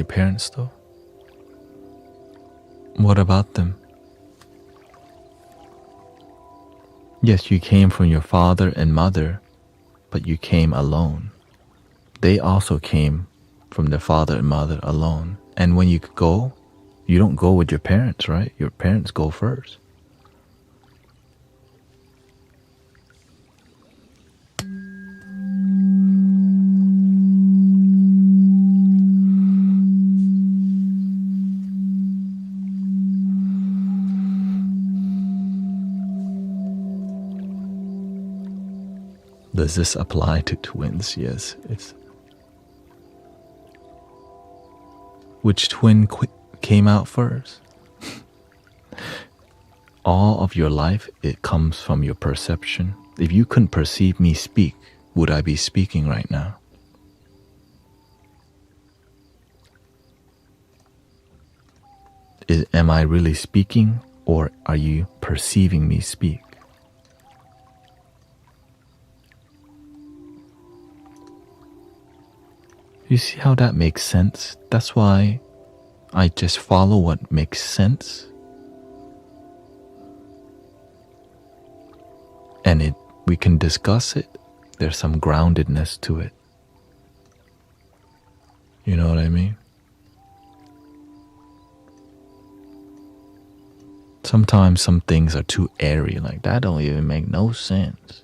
parents though? What about them? Yes, you came from your father and mother, but you came alone. They also came from their father and mother alone. And when you go, you don't go with your parents, right? Your parents go first. Does this apply to twins? Yes. Which twin came out first? All of your life, it comes from your perception. If you couldn't perceive me speak, would I be speaking right now? Am I really speaking, or are you perceiving me speak? You see how that makes sense? That's why I just follow what makes sense. And we can discuss it. There's some groundedness to it. You know what I mean? Sometimes some things are too airy, like that don't even make no sense.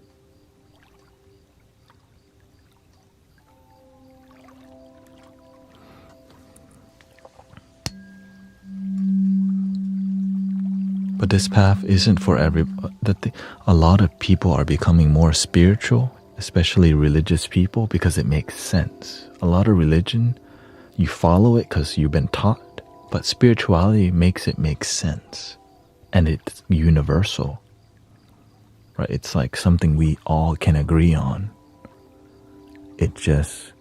But this path isn't for everybody. A lot of people are becoming more spiritual, especially religious people, because it makes sense. A lot of religion, you follow it because you've been taught, but spirituality makes it make sense. And it's universal, right? It's like something we all can agree on. It just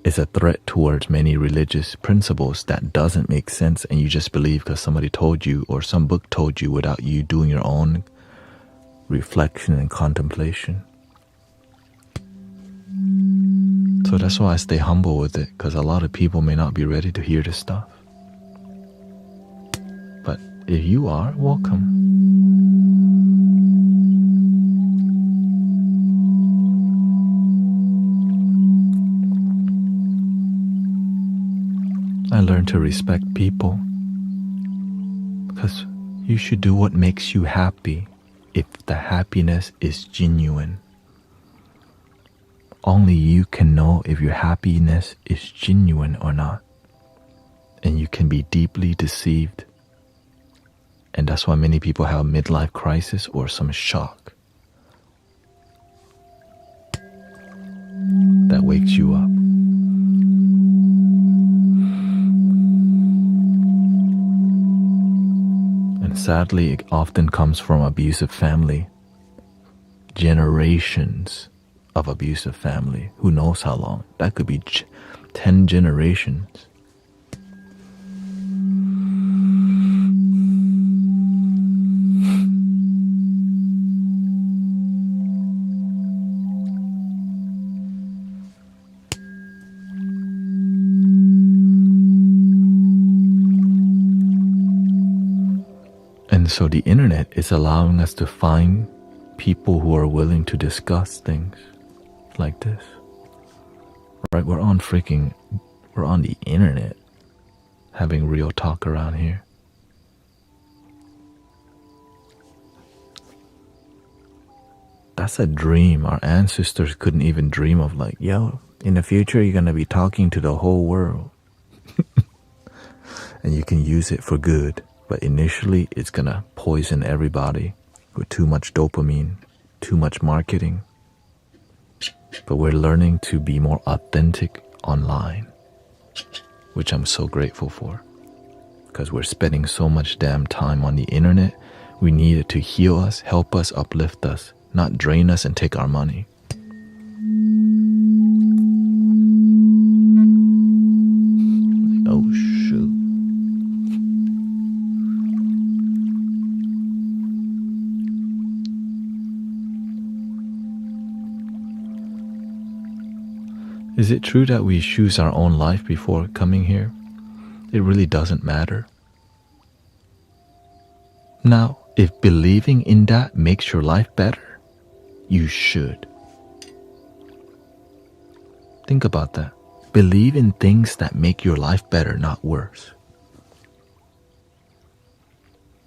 is a threat towards many religious principles that doesn't make sense, and you just believe because somebody told you or some book told you without you doing your own reflection and contemplation. So that's why I stay humble with it, because a lot of people may not be ready to hear this stuff. But if you are, welcome. I learned to respect people because you should do what makes you happy if the happiness is genuine. Only you can know if your happiness is genuine or not. And you can be deeply deceived. And that's why many people have a midlife crisis or some shock that wakes you up. And sadly, it often comes from abusive family. Generations of abusive family. Who knows how long? That could be 10 generations. And so the internet is allowing us to find people who are willing to discuss things like this. Right? We're on the internet having real talk around here. That's a dream. Our ancestors couldn't even dream of, like, yo, in the future you're gonna be talking to the whole world. And you can use it for good. But initially, it's gonna poison everybody with too much dopamine, too much marketing. But we're learning to be more authentic online, which I'm so grateful for. Because we're spending so much damn time on the internet, we need it to heal us, help us, uplift us, not drain us and take our money. Oh, shoot. Is it true that we choose our own life before coming here? It really doesn't matter. Now, if believing in that makes your life better, you should. Think about that. Believe in things that make your life better, not worse.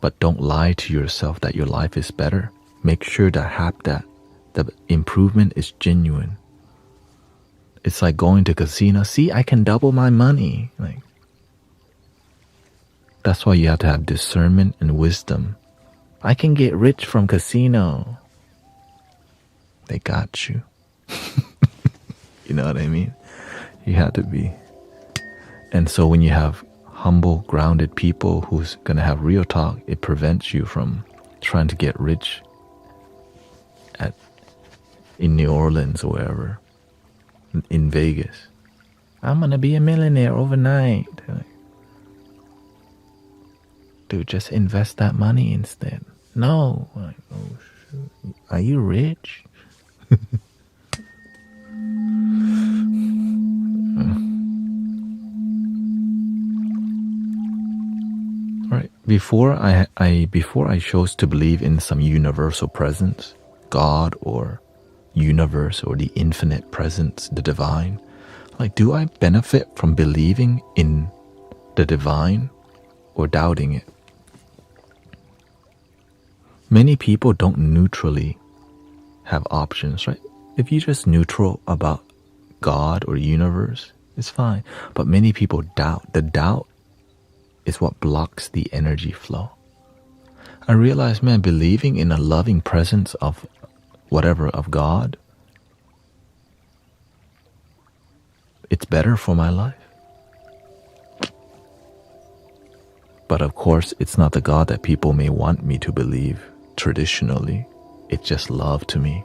But don't lie to yourself that your life is better. Make sure that the improvement is genuine. It's like going to casino. See, I can double my money. That's why you have to have discernment and wisdom. I can get rich from casino. They got you. You know what I mean? You have to be. And so when you have humble, grounded people who's going to have real talk, it prevents you from trying to get rich in New Orleans or wherever, in Vegas. I'm going to be a millionaire overnight. Dude, just invest that money instead. No. Oh, shoot. Are you rich? Right. Before I chose to believe in some universal presence, God or universe or the infinite presence, the divine, do I benefit from believing in the divine or doubting it? Many people don't neutrally have options, right? If you're just neutral about God or universe, it's fine. But many people doubt. The doubt is what blocks the energy flow. I realized, man, believing in a loving presence of whatever, of God, it's better for my life. But of course, it's not the God that people may want me to believe traditionally. It's just love to me.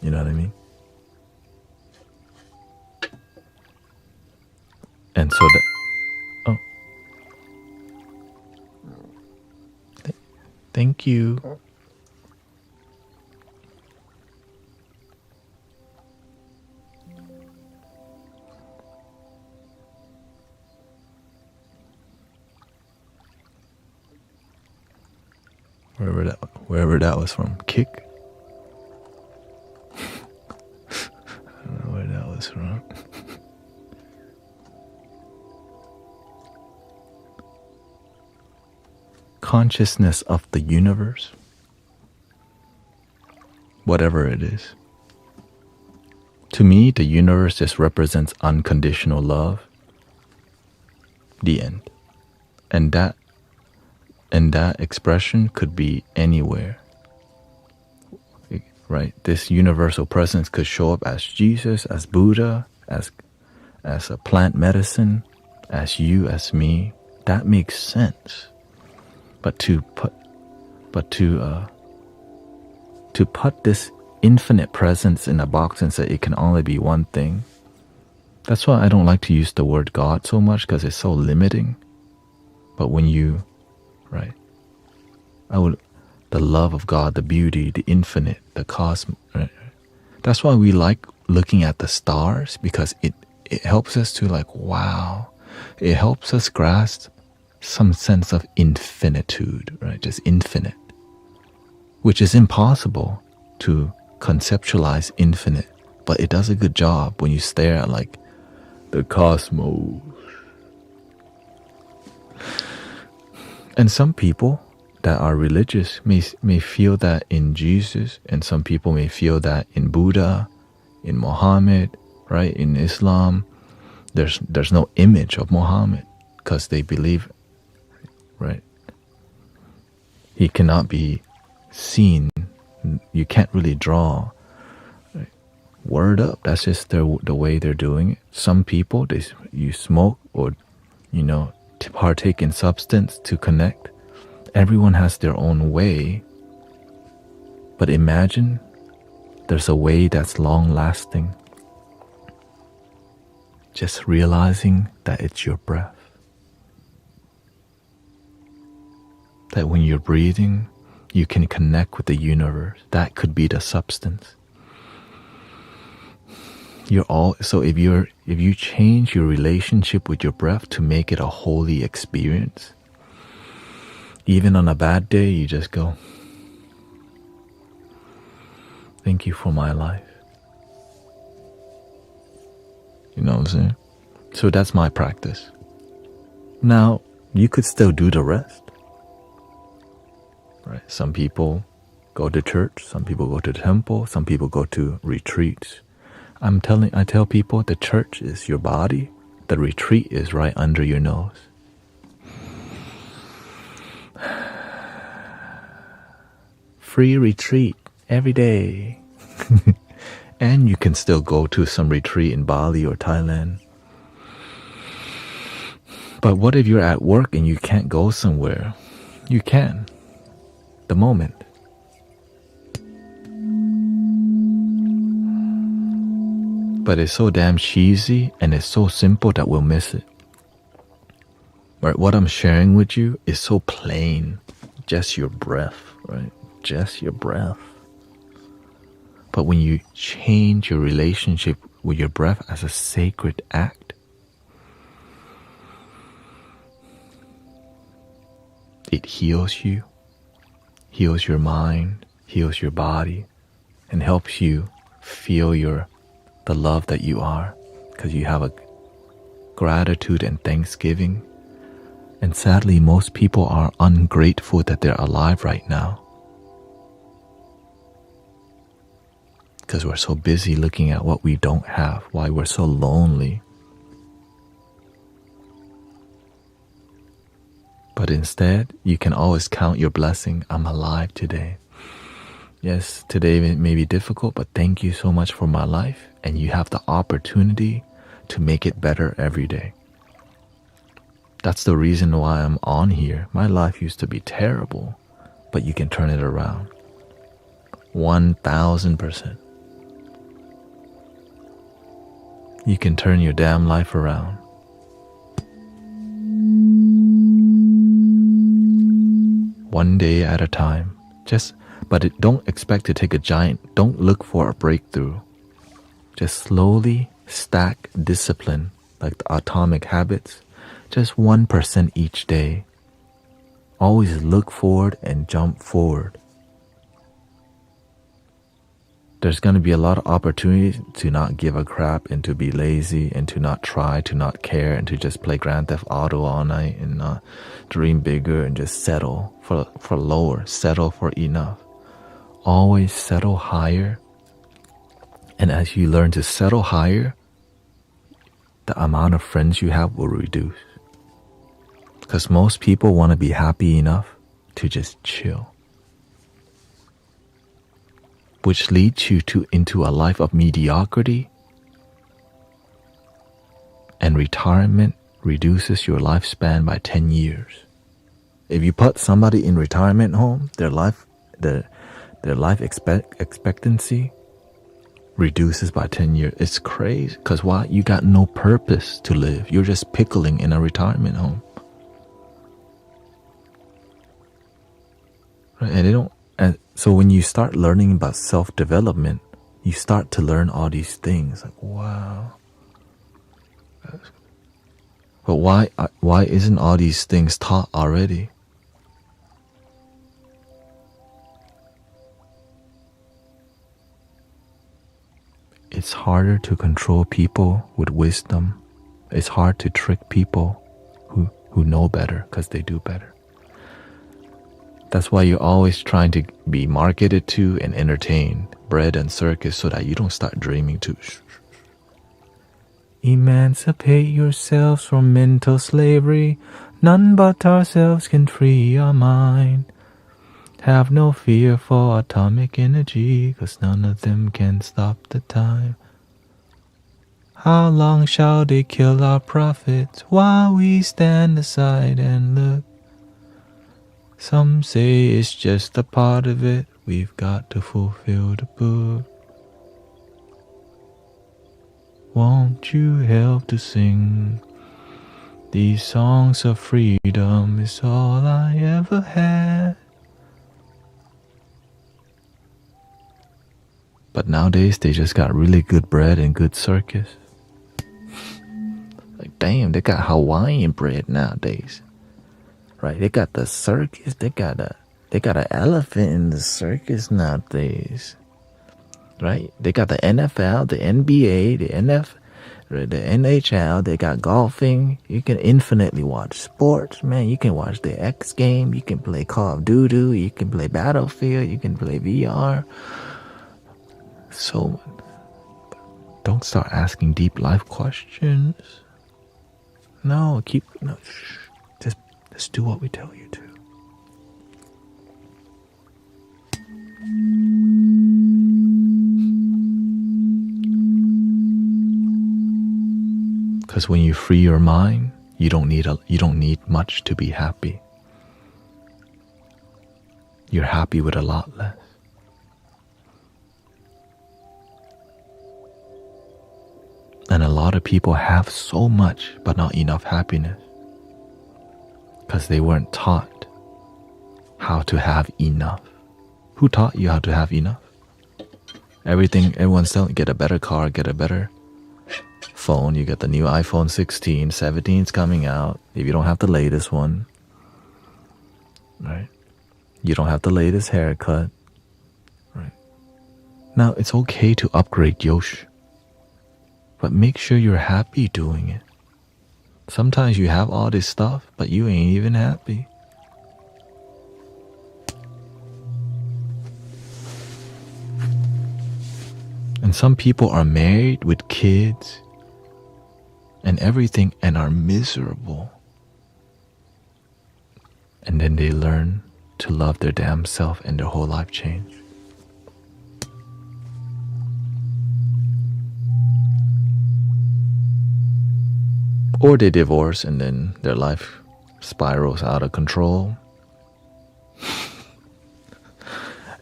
You know what I mean? And so thank you. Wherever that was from. Kick? I don't know where that was from. Consciousness of the universe, whatever it is. To me, the universe just represents unconditional love. The end. And that expression could be anywhere. Right? This universal presence could show up as Jesus, as Buddha, as a plant medicine, as you, as me. That makes sense. But to put this infinite presence in a box and say it can only be one thing, that's why I don't like to use the word God so much, because it's so limiting. But when you, right, the love of God, the beauty, the infinite, the cosmos, right? That's why we like looking at the stars, because it helps us to wow. It helps us grasp some sense of infinitude, right? Just infinite, which is impossible to conceptualize infinite, but it does a good job when you stare at the cosmos. And some people that are religious may feel that in Jesus, and some people may feel that in Buddha, in Muhammad, right? In Islam, there's no image of Muhammad because they believe, right? He cannot be seen. You can't really draw. Right? Word up. That's just the way they're doing it. Some people, you smoke or, to partake in substance to connect. Everyone has their own way. But imagine there's a way that's long-lasting. Just realizing that it's your breath. That when you're breathing, you can connect with the universe. That could be the substance. So if you're if you change your relationship with your breath to make it a holy experience, even on a bad day, you just go, thank you for my life. You know what I'm saying? So that's my practice. Now, you could still do the rest. Right? Some people go to church, some people go to the temple, some people go to retreats. I tell people the church is your body, the retreat is right under your nose. Free retreat every day. And you can still go to some retreat in Bali or Thailand. But what if you're at work and you can't go somewhere? You can. The moment. But it's so damn cheesy and it's so simple that we'll miss it. Right? What I'm sharing with you is so plain. Just your breath, right? Just your breath. But when you change your relationship with your breath as a sacred act, it heals you, heals your mind, heals your body, and helps you feel the love that you are, because you have a gratitude and thanksgiving. And sadly, most people are ungrateful that they're alive right now, because we're so busy looking at what we don't have, why we're so lonely. But instead, you can always count your blessing. I'm alive today. Yes, today may be difficult, but thank you so much for my life. And you have the opportunity to make it better every day. That's the reason why I'm on here. My life used to be terrible, but you can turn it around. 1000%. You can turn your damn life around. One day at a time. Don't expect to take a giant. Don't look for a breakthrough. Just slowly stack discipline, like the atomic habits. Just 1% each day. Always look forward and jump forward. There's going to be a lot of opportunities to not give a crap and to be lazy and to not try, to not care, and to just play Grand Theft Auto all night and not dream bigger and just settle for lower, settle for enough. Always settle higher. And as you learn to settle higher, the amount of friends you have will reduce. Because most people want to be happy enough to just chill, which leads you into a life of mediocrity, and retirement reduces your lifespan by 10 years. If you put somebody in retirement home, their life expectancy reduces by 10 years. It's crazy, because why? You got no purpose to live. You're just pickling in a retirement home. Right? And so when you start learning about self-development, you start to learn all these things. Like, wow. But why isn't all these things taught already? It's harder to control people with wisdom. It's hard to trick people who know better, because they do better. That's why you're always trying to be marketed to and entertained, bread and circus, so that you don't start dreaming too. Emancipate yourselves from mental slavery. None but ourselves can free our mind. Have no fear for atomic energy, 'cause none of them can stop the time. How long shall they kill our prophets while we stand aside and look? Some say it's just a part of it. We've got to fulfill the book. Won't you help to sing? These songs of freedom is all I ever had. But nowadays they just got really good bread and good circus. damn, they got Hawaiian bread nowadays, right? They got the circus. They got an elephant in the circus nowadays, right? They got the NFL, the NBA, the NHL. They got golfing. You can infinitely watch sports, man. You can watch the X game. You can play Call of Duty. You can play Battlefield. You can play VR. So don't start asking deep life questions. Just do what we tell you to. Because when you free your mind, you don't need much to be happy. You're happy with a lot less. And a lot of people have so much but not enough happiness because they weren't taught how to have enough. Who taught you how to have enough? Everyone's telling you, get a better car, get a better phone. You get the new iPhone 16, 17's coming out. If you don't have the latest one, right? You don't have the latest haircut, right? Now, it's okay to upgrade Yosh, but make sure you're happy doing it. Sometimes you have all this stuff, but you ain't even happy. And some people are married with kids and everything and are miserable. And then they learn to love their damn self and their whole life change. Or they divorce and then their life spirals out of control.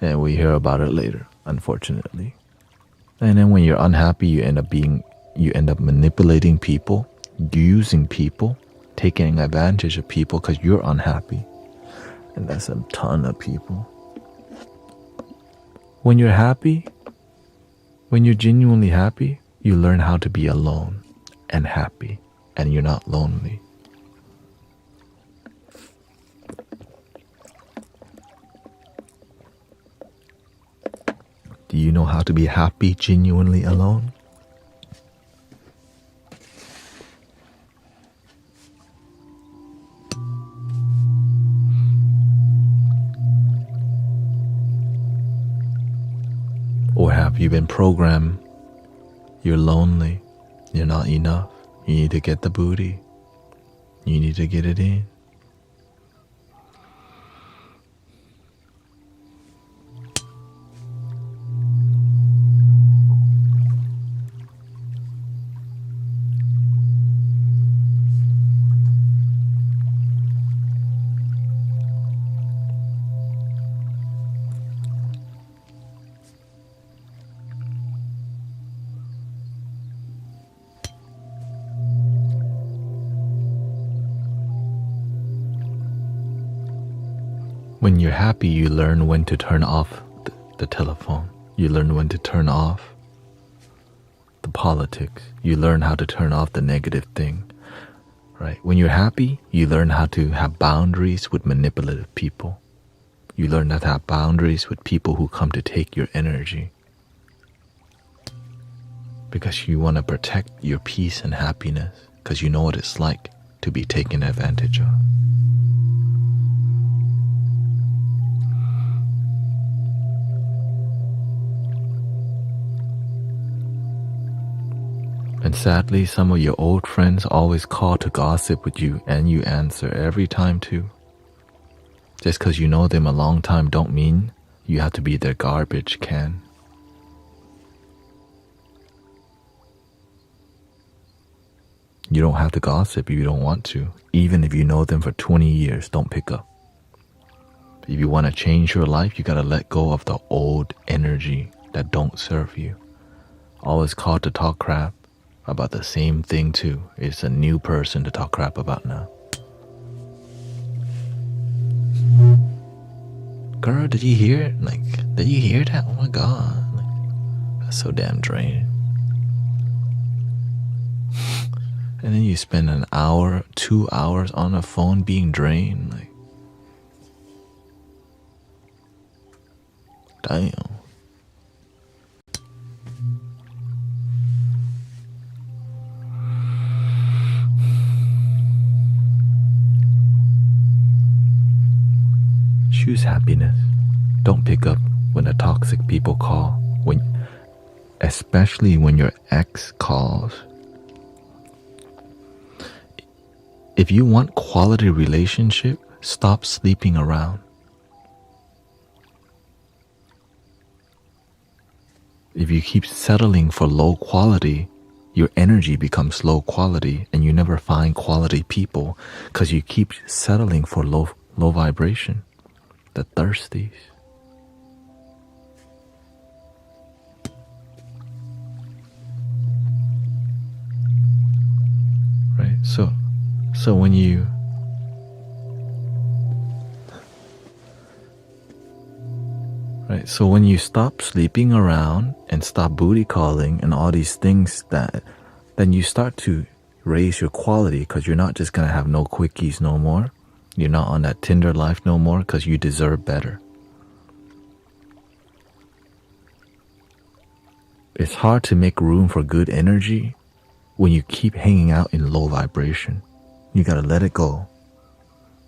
And we hear about it later, unfortunately. And then when you're unhappy, you end up manipulating people, using people, taking advantage of people because you're unhappy. And that's a ton of people. When you're happy, when you're genuinely happy, you learn how to be alone and happy. And you're not lonely. Do you know how to be happy, genuinely alone? Or have you been programmed? You're lonely. You're not enough. You need to get the booty. You need to get it in. When you're happy, you learn when to turn off the telephone. You learn when to turn off the politics. You learn how to turn off the negative thing, right? When you're happy, you learn how to have boundaries with manipulative people. You learn how to have boundaries with people who come to take your energy. Because you want to protect your peace and happiness, because you know what it's like to be taken advantage of. And sadly, some of your old friends always call to gossip with you and you answer every time too. Just because you know them a long time don't mean you have to be their garbage can. You don't have to gossip if you don't want to. Even if you know them for 20 years, don't pick up. If you want to change your life, you gotta let go of the old energy that don't serve you. Always called to talk crap about the same thing too. It's a new person to talk crap about now. Girl, did you hear it? Did you hear that? Oh my god. That's so damn draining. And then you spend an hour, 2 hours on a phone being drained. Like, damn. Choose happiness. Don't pick up when the toxic people call, especially when your ex calls. If you want quality relationship, stop sleeping around. If you keep settling for low quality, your energy becomes low quality and you never find quality people because you keep settling for low vibration. The thirsties. Right? So when you So when you stop sleeping around and stop booty calling and all these things, then you start to raise your quality, because you're not just going to have no quickies no more. You're not on that Tinder life no more, because you deserve better. It's hard to make room for good energy when you keep hanging out in low vibration. You got to let it go,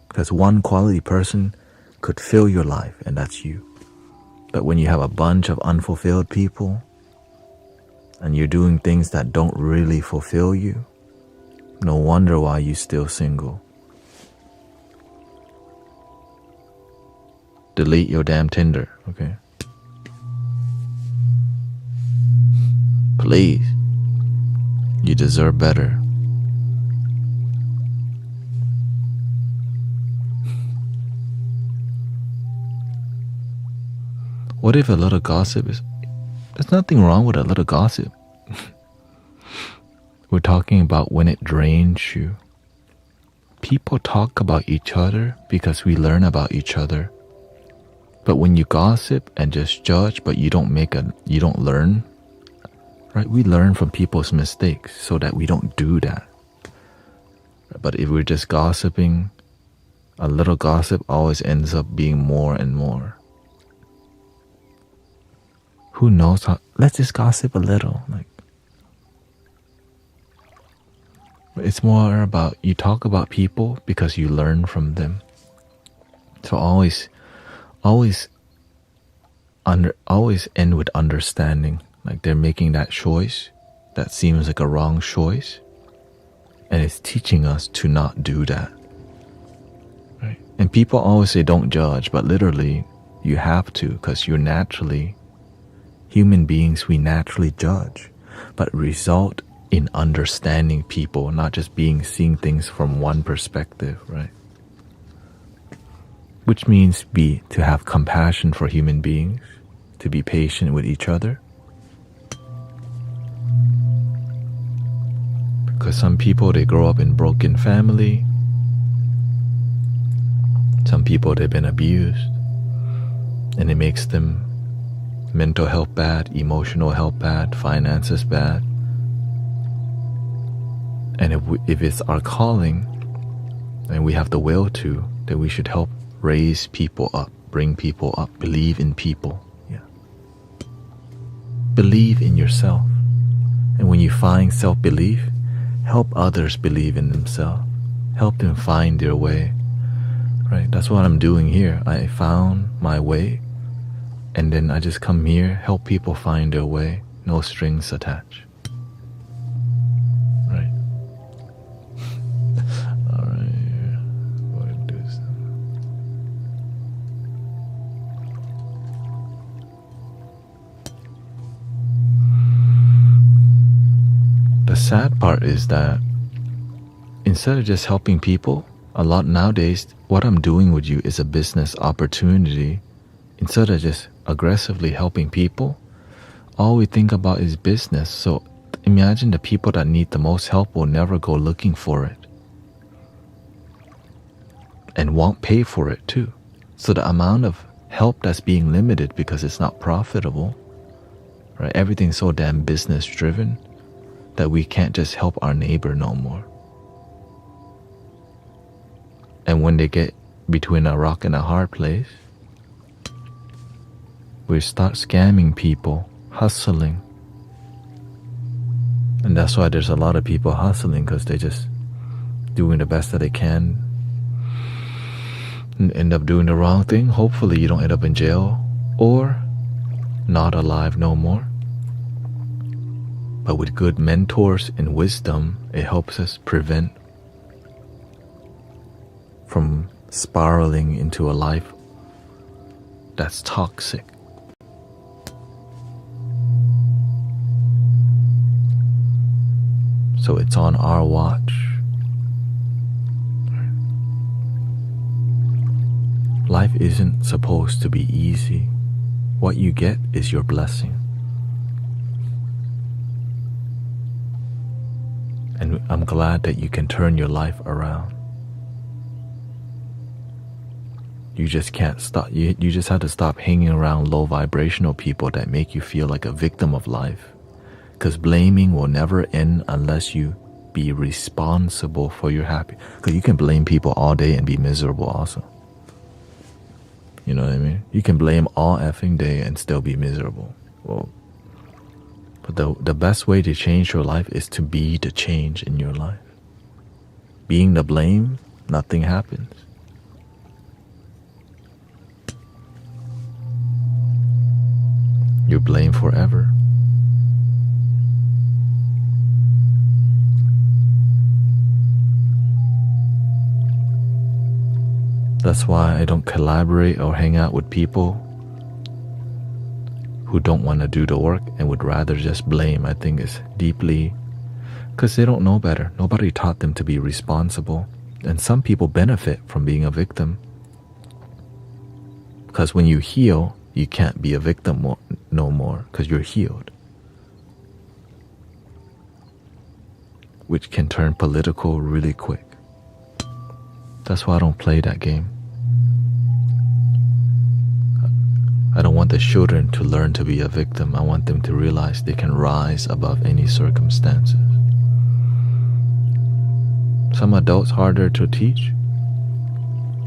because one quality person could fill your life, and that's you. But when you have a bunch of unfulfilled people and you're doing things that don't really fulfill you, no wonder why you're still single. Delete your damn Tinder, okay? Please. You deserve better. What if a little gossip is... There's nothing wrong with a little gossip. We're talking about when it drains you. People talk about each other because we learn about each other. But when you gossip and just judge, but you don't learn, right? We learn from people's mistakes so that we don't do that. But if we're just gossiping, a little gossip always ends up being more and more. Who knows how? Let's just gossip a little. It's more about, you talk about people because you learn from them. So always end with understanding. Like they're making that choice that seems like a wrong choice, and it's teaching us to not do that. Right? And people always say don't judge, but literally you have to, because you're naturally human beings. We naturally judge, but result in understanding people, not just seeing things from one perspective, right? Which means to have compassion for human beings, to be patient with each other. Because some people, they grow up in broken family. Some people, they've been abused, and it makes them mental health bad, emotional health bad, finances bad. And if it's our calling and we have the will to, then we should help raise people up, bring people up, believe in people. Yeah. Believe in yourself. And when you find self-belief, help others believe in themselves. Help them find their way. Right? That's what I'm doing here. I found my way, and then I just come here, help people find their way. No strings attached. Right? Alright. What do this? The sad part is that instead of just helping people, a lot nowadays, what I'm doing with you is a business opportunity. Instead of just aggressively helping people, all we think about is business. So imagine the people that need the most help will never go looking for it, and won't pay for it too. So the amount of help that's being limited because it's not profitable, right? Everything's so damn business driven. that we can't just help our neighbor no more. And when they get between a rock and a hard place, we start scamming people, hustling. And that's why there's a lot of people hustling, because they just doing the best that they can and end up doing the wrong thing. Hopefully you don't end up in jail or not alive no more. But with good mentors and wisdom, it helps us prevent from spiraling into a life that's toxic. So it's on our watch. Life isn't supposed to be easy. What you get is your blessing. And I'm glad that you can turn your life around. You just can't stop. You just have to stop hanging around low vibrational people that make you feel like a victim of life. Because blaming will never end unless you be responsible for your happiness. Because you can blame people all day and be miserable also. You know what I mean? You can blame all effing day and still be miserable. Well, but the best way to change your life is to be the change in your life. Being the blame, nothing happens. You're blamed forever. That's why I don't collaborate or hang out with people who don't want to do the work and would rather just blame. I think it's deeply, because they don't know better. Nobody taught them to be responsible. And some people benefit from being a victim. Because when you heal, you can't be a victim no more, because you're healed. Which can turn political really quick. That's why I don't play that game. I don't want the children to learn to be a victim. I want them to realize they can rise above any circumstances. Some adults harder to teach,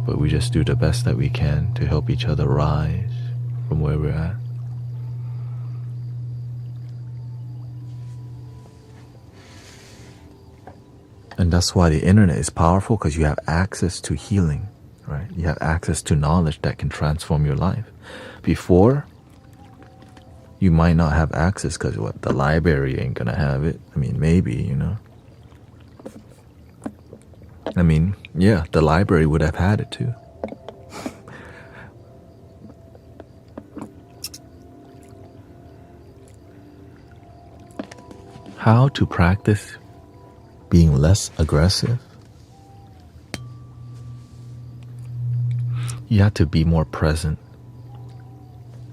but we just do the best that we can to help each other rise from where we're at. And that's why the internet is powerful, because you have access to healing, right? You have access to knowledge that can transform your life. Before, you might not have access because the library ain't gonna have it. I mean, maybe, you know. I mean, yeah, the library would have had it too. How to practice being less aggressive? You have to be more present.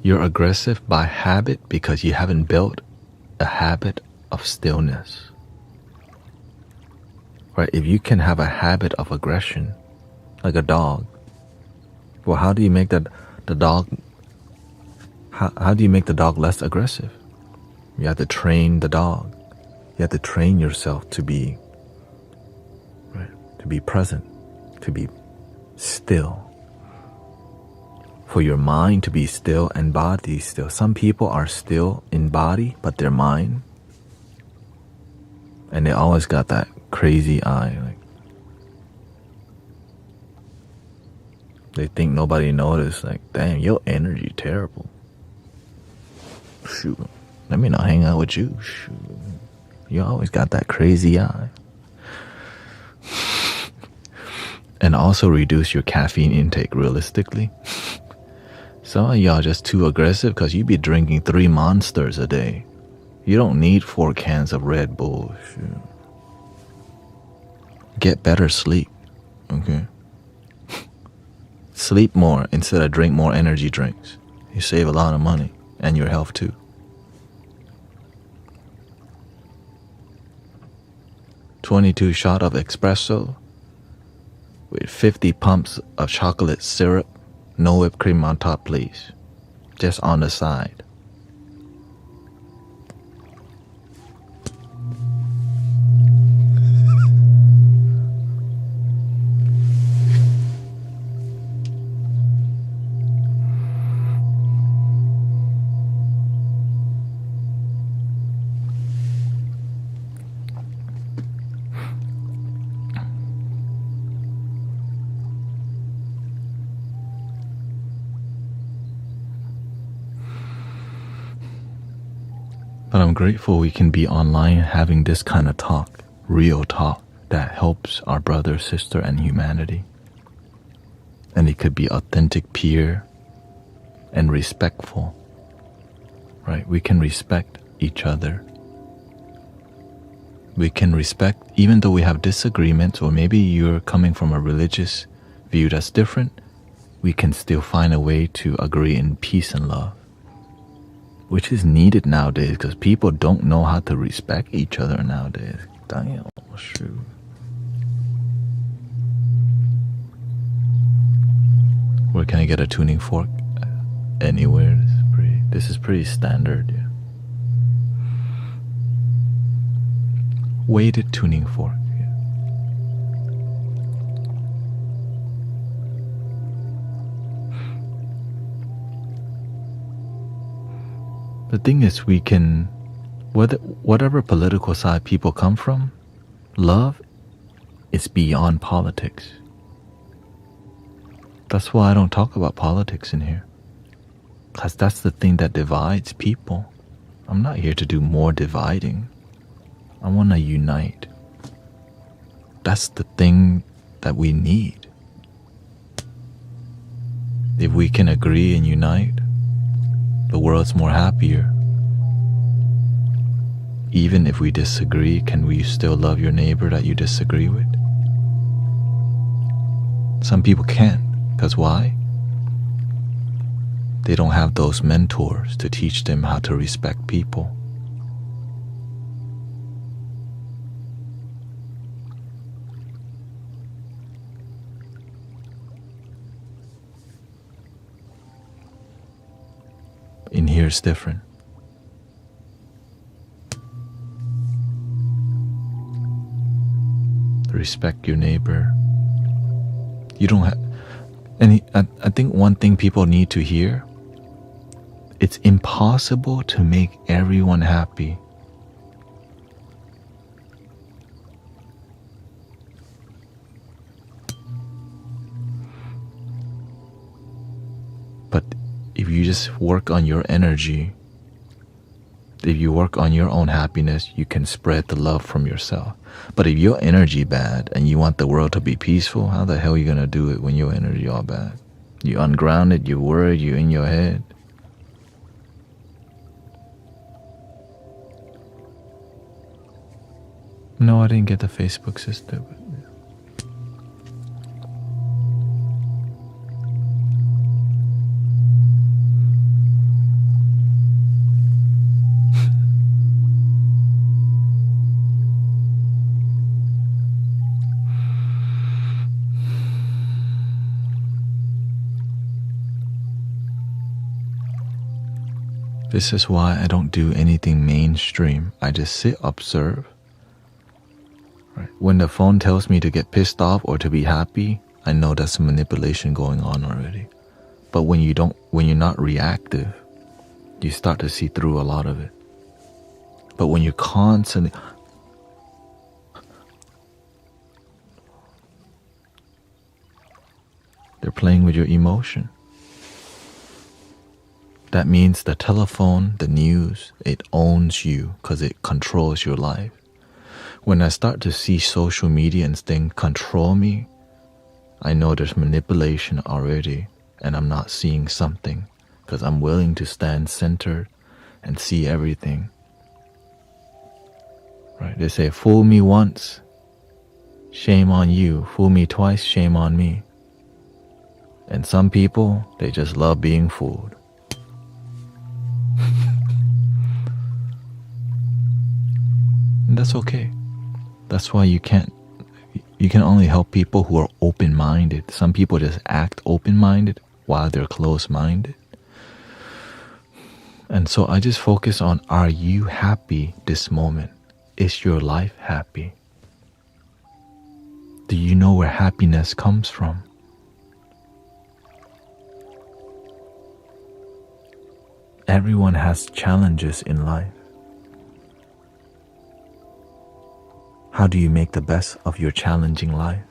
You're aggressive by habit because you haven't built a habit of stillness. Right? If you can have a habit of aggression, like a dog, well, how do you make the dog? How do you make the dog less aggressive? You have to train the dog. You have to train yourself to be, right? To be present, to be still. For your mind to be still and body still. Some people are still in body, but their mind, and they always got that crazy eye. Like, they think nobody noticed. Like, damn, your energy terrible. Shoot, let me not hang out with you. Shoot, you always got that crazy eye. And also reduce your caffeine intake realistically. Some of y'all just too aggressive because you be drinking 3 Monsters a day. You don't need 4 cans of Red Bull. Shoot. Get better sleep, okay? Sleep more instead of drink more energy drinks. You save a lot of money and your health too. "22 shots of espresso with 50 pumps of chocolate syrup. No whipped cream on top, please. Just on the side." But I'm grateful we can be online having this kind of talk, real talk, that helps our brother, sister, and humanity. And it could be authentic, pure, and respectful, right? We can respect each other. We can respect, even though we have disagreements, or maybe you're coming from a religious view that's different, we can still find a way to agree in peace and love, which is needed nowadays because people don't know how to respect each other nowadays. Damn, shoot. Where can I get a tuning fork? Anywhere. This is pretty standard. Yeah. Weighted tuning fork. Yeah. The thing is, we can, whatever political side people come from, love is beyond politics. That's why I don't talk about politics in here. Because that's the thing that divides people. I'm not here to do more dividing. I want to unite. That's the thing that we need. If we can agree and unite, the world's more happier. Even if we disagree, can we still love your neighbor that you disagree with? Some people can't. Because why? They don't have those mentors to teach them how to respect people. In here it's different. Respect your neighbor. You don't have... And I think one thing people need to hear, it's impossible to make everyone happy. But if you just work on your energy, if you work on your own happiness, you can spread the love from yourself. But if your energy bad and you want the world to be peaceful, how the hell are you gonna do it when your energy all bad? You ungrounded, you worried, you in your head. No, I didn't get the Facebook sister. But this is why I don't do anything mainstream. I just sit, observe. Right. When the phone tells me to get pissed off or to be happy, I know that's some manipulation going on already. But when you're not reactive, you start to see through a lot of it. But when you're constantly... They're playing with your emotion. That means the telephone, the news, it owns you because it controls your life. When I start to see social media and things control me, I know there's manipulation already and I'm not seeing something because I'm willing to stand centered and see everything. Right? They say, fool me once, shame on you. Fool me twice, shame on me. And some people, they just love being fooled. And that's okay. That's why you can only help people who are open-minded. Some people just act open-minded while they're closed-minded. And so I just focus on, are you happy this moment? Is your life happy? Do you know where happiness comes from? Everyone has challenges in life. How do you make the best of your challenging life?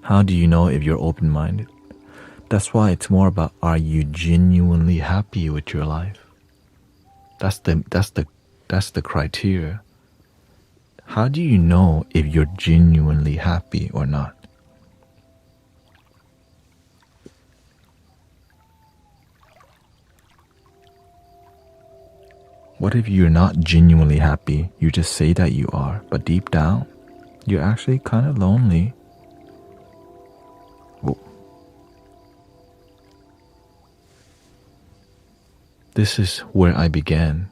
How do you know if you're open-minded? That's why it's more about, are you genuinely happy with your life? That's the criteria. How do you know if you're genuinely happy or not? What if you're not genuinely happy? You just say that you are, but deep down, you're actually kind of lonely. Whoa. This is where I began.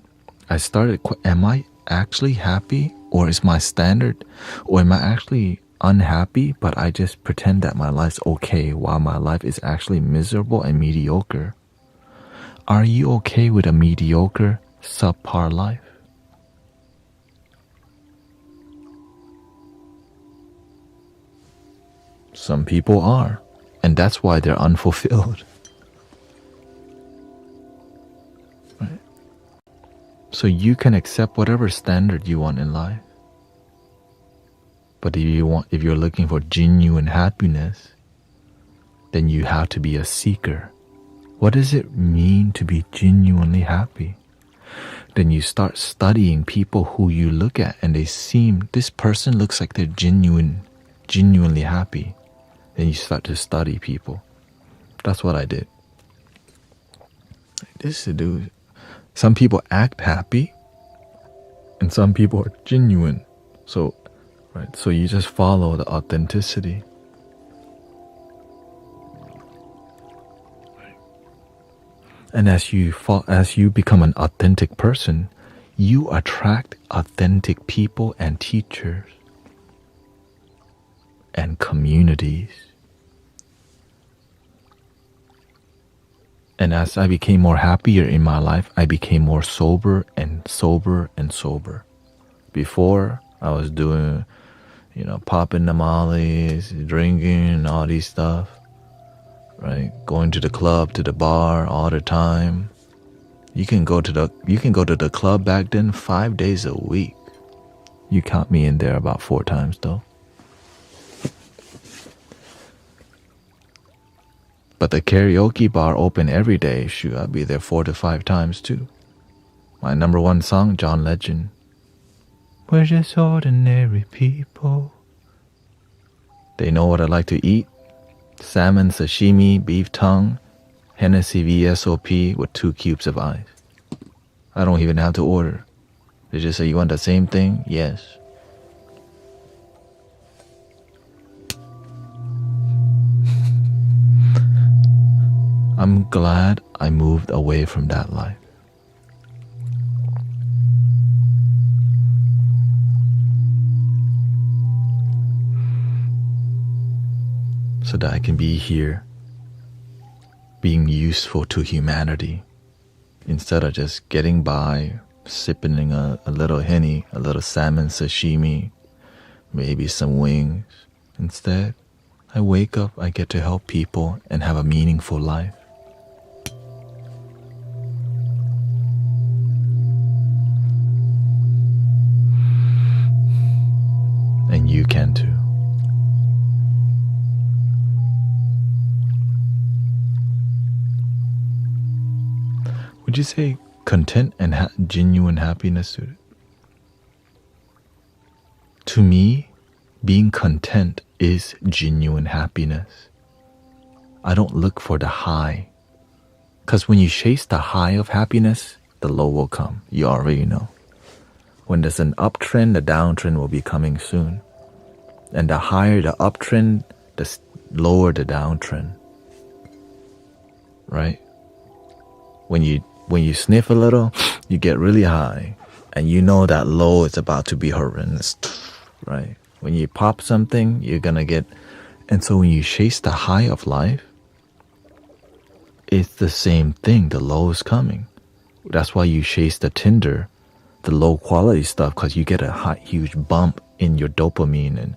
I started, am I actually happy? Or is my standard? Or am I actually unhappy, but I just pretend that my life's okay while my life is actually miserable and mediocre? Are you okay with a mediocre, subpar life? Some people are, and that's why they're unfulfilled. Right? So you can accept whatever standard you want in life. But if you're looking for genuine happiness, then you have to be a seeker. What does it mean to be genuinely happy? Then you start studying people who you look at and this person looks like they're genuinely happy. Then you start to study people. That's what I did. Some people act happy and some people are genuine. So you just follow the authenticity. And as you become an authentic person, you attract authentic people and teachers and communities. And as I became more happier in my life, I became more sober and sober and sober. Before, I was doing, popping the mollies, drinking, all these stuff. Right, going to the club, to the bar all the time. You can go to the club back then 5 days a week. You count me in there about 4 times though. But the karaoke bar open every day. Shoot, I'll be there 4 to 5 times too. My number 1 song, John Legend. We're just ordinary people. They know what I like to eat. Salmon, sashimi, beef tongue, Hennessy VSOP with 2 cubes of ice. I don't even have to order. They just say, you want the same thing? Yes. I'm glad I moved away from that life. So that I can be here, being useful to humanity, instead of just getting by, sipping a little Henny, a little salmon sashimi, maybe some wings. Instead, I wake up, I get to help people and have a meaningful life. And you can too. Would you say content and genuine happiness suited? To me, being content is genuine happiness. I don't look for the high. Because when you chase the high of happiness, the low will come. You already know. When there's an uptrend, the downtrend will be coming soon. And the higher the uptrend, the lower the downtrend. Right? When you sniff a little, you get really high. And you know that low is about to be horrendous. Right? When you pop something, you're gonna get... And so when you chase the high of life, it's the same thing. The low is coming. That's why you chase the Tinder, the low quality stuff, because you get a huge bump in your dopamine and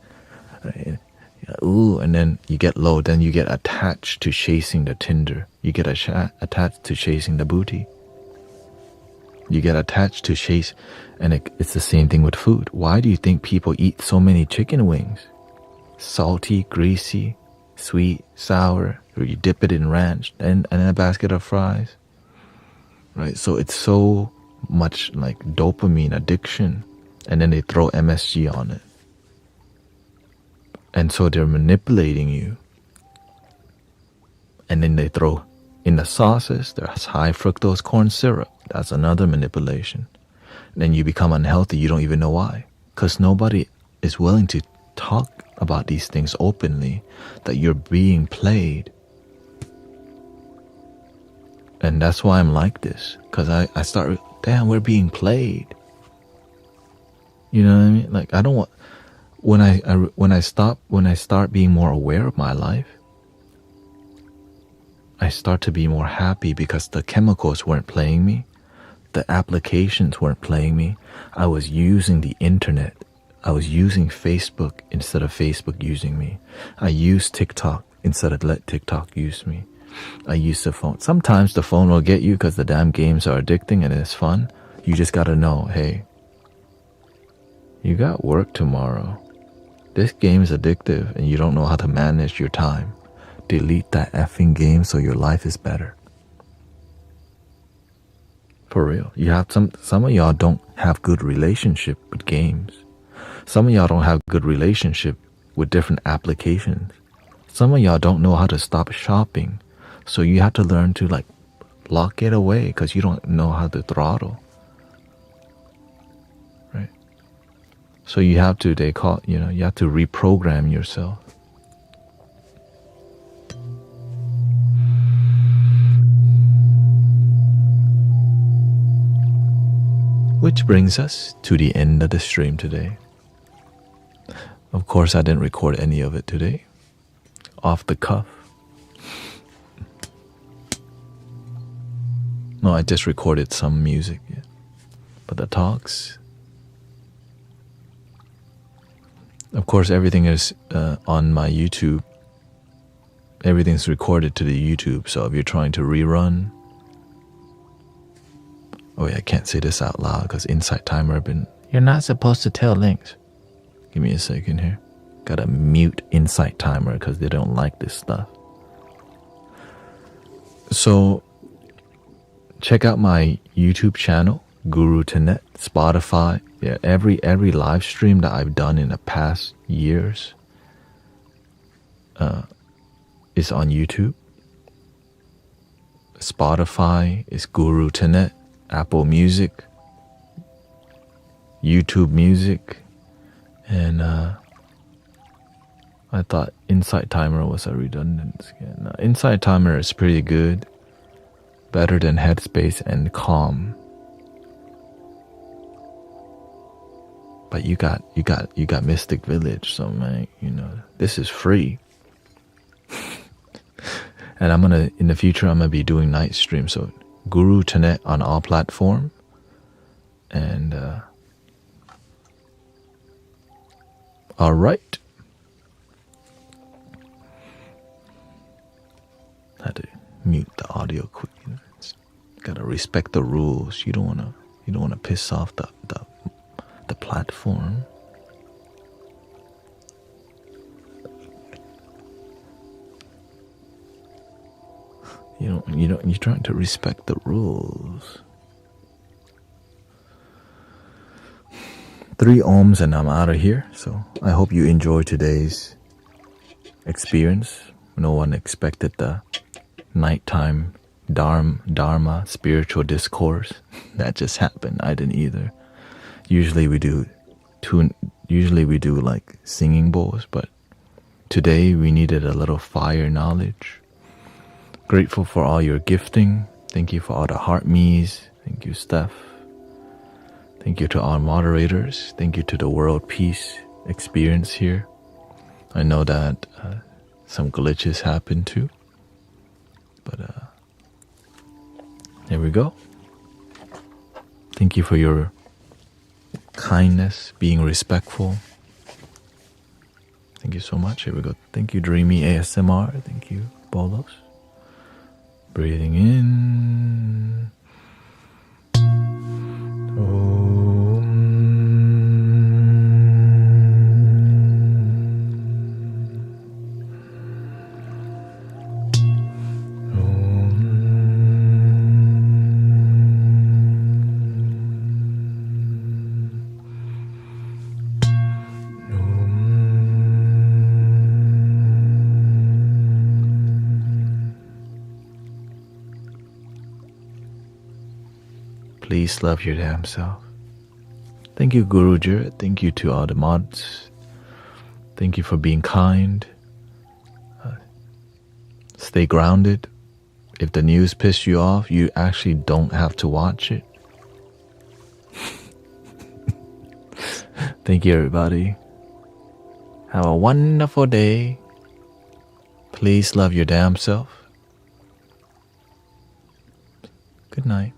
and then you get low. Then you get attached to chasing the Tinder. You get attached to chasing the booty. You get attached to chase, and it's the same thing with food. Why do you think people eat so many chicken wings? Salty, greasy, sweet, sour. or you dip it in ranch and a basket of fries, right? So it's so much like dopamine addiction, and then they throw MSG on it. And so they're manipulating you. And then they throw in the sauces, there's high fructose corn syrup. That's another manipulation. And then you become unhealthy. You don't even know why. Because nobody is willing to talk about these things openly, that you're being played. And that's why I'm like this. Because I start, damn, we're being played. You know what I mean? Like, I don't want, when I start being more aware of my life, I start to be more happy because the chemicals weren't playing me. The applications weren't playing me. I was using the internet. I was using Facebook instead of Facebook using me. I used TikTok instead of let TikTok use me. I use the phone. Sometimes the phone will get you because the damn games are addicting and it's fun. You just gotta know, hey, you got work tomorrow. This game is addictive and you don't know how to manage your time. Delete that effing game so your life is better. For real. You have some of y'all don't have good relationship with games. Some of y'all don't have good relationship with different applications. Some of y'all don't know how to stop shopping. So you have to learn to like lock it away because you don't know how to throttle. Right? So you have to, you have to reprogram yourself. Which brings us to the end of the stream today. Of course, I didn't record any of it today. Off the cuff. No, I just recorded some music. Yeah. But the talks, of course, everything is on my YouTube. Everything's recorded to the YouTube. So if you're trying to rerun, oh yeah, I can't say this out loud because Insight Timer you're not supposed to tell links. Give me a second here. Gotta mute Insight Timer because they don't like this stuff. So check out my YouTube channel, Guru Thanet, Spotify. Yeah, every live stream that I've done in the past years is on YouTube. Spotify is Guru Thanet. Apple Music, YouTube Music, and I thought Insight Timer was a redundant. No, Insight Timer is pretty good, better than Headspace and Calm. But you got Mystic Village, so man, this is free. And in the future I'm gonna be doing night streams, so Guru Thanet on all platform, and all right. Had to mute the audio quick. Gotta respect the rules. You don't wanna piss off the platform. You're trying to respect the rules. 3 ohms and I'm out of here. So I hope you enjoyed today's experience. No one expected the nighttime dharma spiritual discourse. That just happened. I didn't either. Usually we do like singing bowls, but today we needed a little fire knowledge. Grateful for all your gifting. Thank you for all the heart me's. Thank you, Steph. Thank you to all moderators. Thank you to the world peace experience here. I know that some glitches happen too. But there we go. Thank you for your kindness, being respectful. Thank you so much. Here we go. Thank you, Dreamy ASMR. Thank you, Bolos. Breathing in. Please love your damn self. Thank you, Guru Jared. Thank you to all the mods. Thank you for being kind. Stay grounded. If the news pissed you off, you actually don't have to watch it. Thank you, everybody. Have a wonderful day. Please love your damn self. Good night.